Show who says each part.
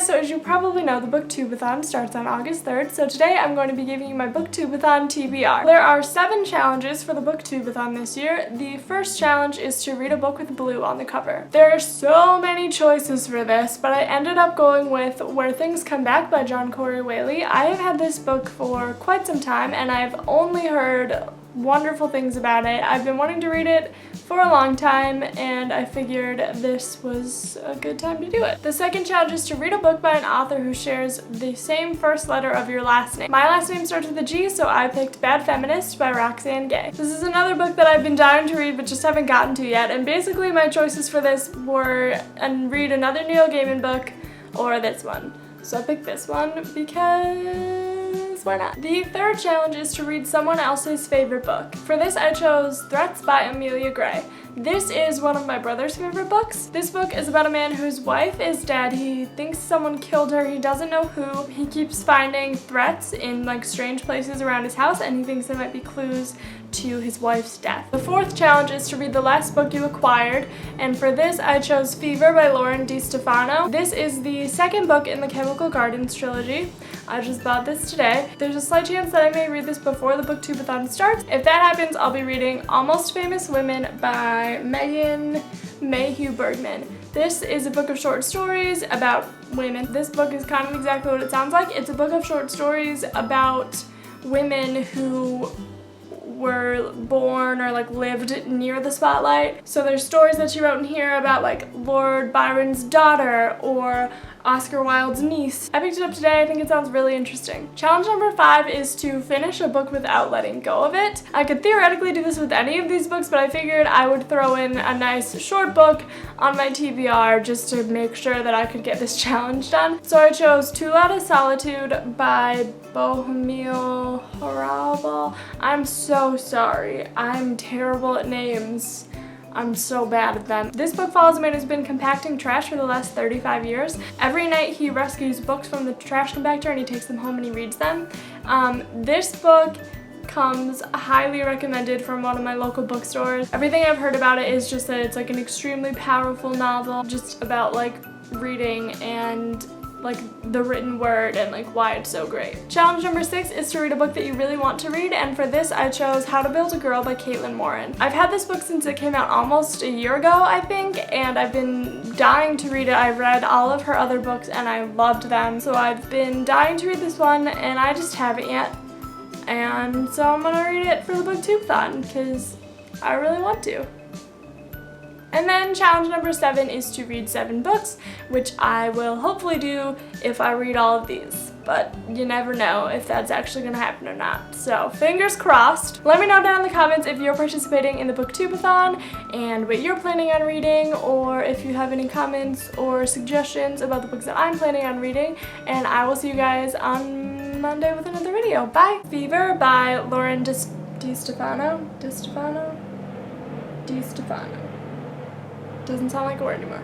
Speaker 1: guys, so as you probably know, the Booktubeathon starts on August 3rd, so today I'm going to be giving you my Booktubeathon TBR. There are 7 challenges for the Booktubeathon this year. The first challenge is to read a book with blue on the cover. There are so many choices for this, but I ended up going with Where Things Come Back by John Corey Whaley. I have had this book for quite some time, and I've only heard wonderful things about it. I've been wanting to read it for a long time, and I figured this was a good time to do it. The second challenge is to read a book by an author who shares the same first letter of your last name. My last name starts with a G, so I picked Bad Feminist by Roxane Gay. This is another book that I've been dying to read but just haven't gotten to yet, and basically my choices for this were read another Neil Gaiman book or this one. So I picked this one because why not? The third challenge is to read someone else's favorite book. For this I chose Threats by Amelia Gray. This is one of my brother's favorite books. This book is about a man whose wife is dead. He thinks someone killed her. He doesn't know who. He keeps finding threats in strange places around his house, and he thinks they might be clues to his wife's death. The fourth challenge is to read the last book you acquired, and for this I chose Fever by Lauren DiStefano. This is the second book in the Chemical Gardens trilogy. I just bought this today. There's a slight chance that I may read this before the Booktubeathon starts. If that happens, I'll be reading Almost Famous Women by Megan Mayhew Bergman. This is a book of short stories about women. This book is kind of exactly what it sounds like. It's a book of short stories about women who were born or lived near the spotlight. So there's stories that she wrote in here about Lord Byron's daughter or Oscar Wilde's niece. I picked it up today. I think it sounds really interesting. Challenge number 5 is to finish a book without letting go of it. I could theoretically do this with any of these books, but I figured I would throw in a nice short book on my TBR just to make sure that I could get this challenge done. So I chose Lot of Solitude by Bohemiel Horrible. I'm so sorry. I'm terrible at names. I'm so bad at them. This book follows a man who's been compacting trash for the last 35 years. Every night he rescues books from the trash compactor and he takes them home and he reads them. This book comes highly recommended from one of my local bookstores. Everything I've heard about it is just that it's an extremely powerful novel just about reading and the written word and why it's so great. Challenge number 6 is to read a book that you really want to read, and for this I chose How to Build a Girl by Caitlin Moran. I've had this book since it came out almost a year ago, I think, and I've been dying to read it. I've read all of her other books and I loved them, so I've been dying to read this one and I just haven't yet. And so I'm gonna read it for the Booktubeathon because I really want to. And then challenge number 7 is to read 7 books, which I will hopefully do if I read all of these. But you never know if that's actually going to happen or not. So fingers crossed. Let me know down in the comments if you're participating in the Booktubeathon and what you're planning on reading, or if you have any comments or suggestions about the books that I'm planning on reading. And I will see you guys on Monday with another video. Bye! Fever by Lauren DiStefano. Doesn't sound like a word anymore.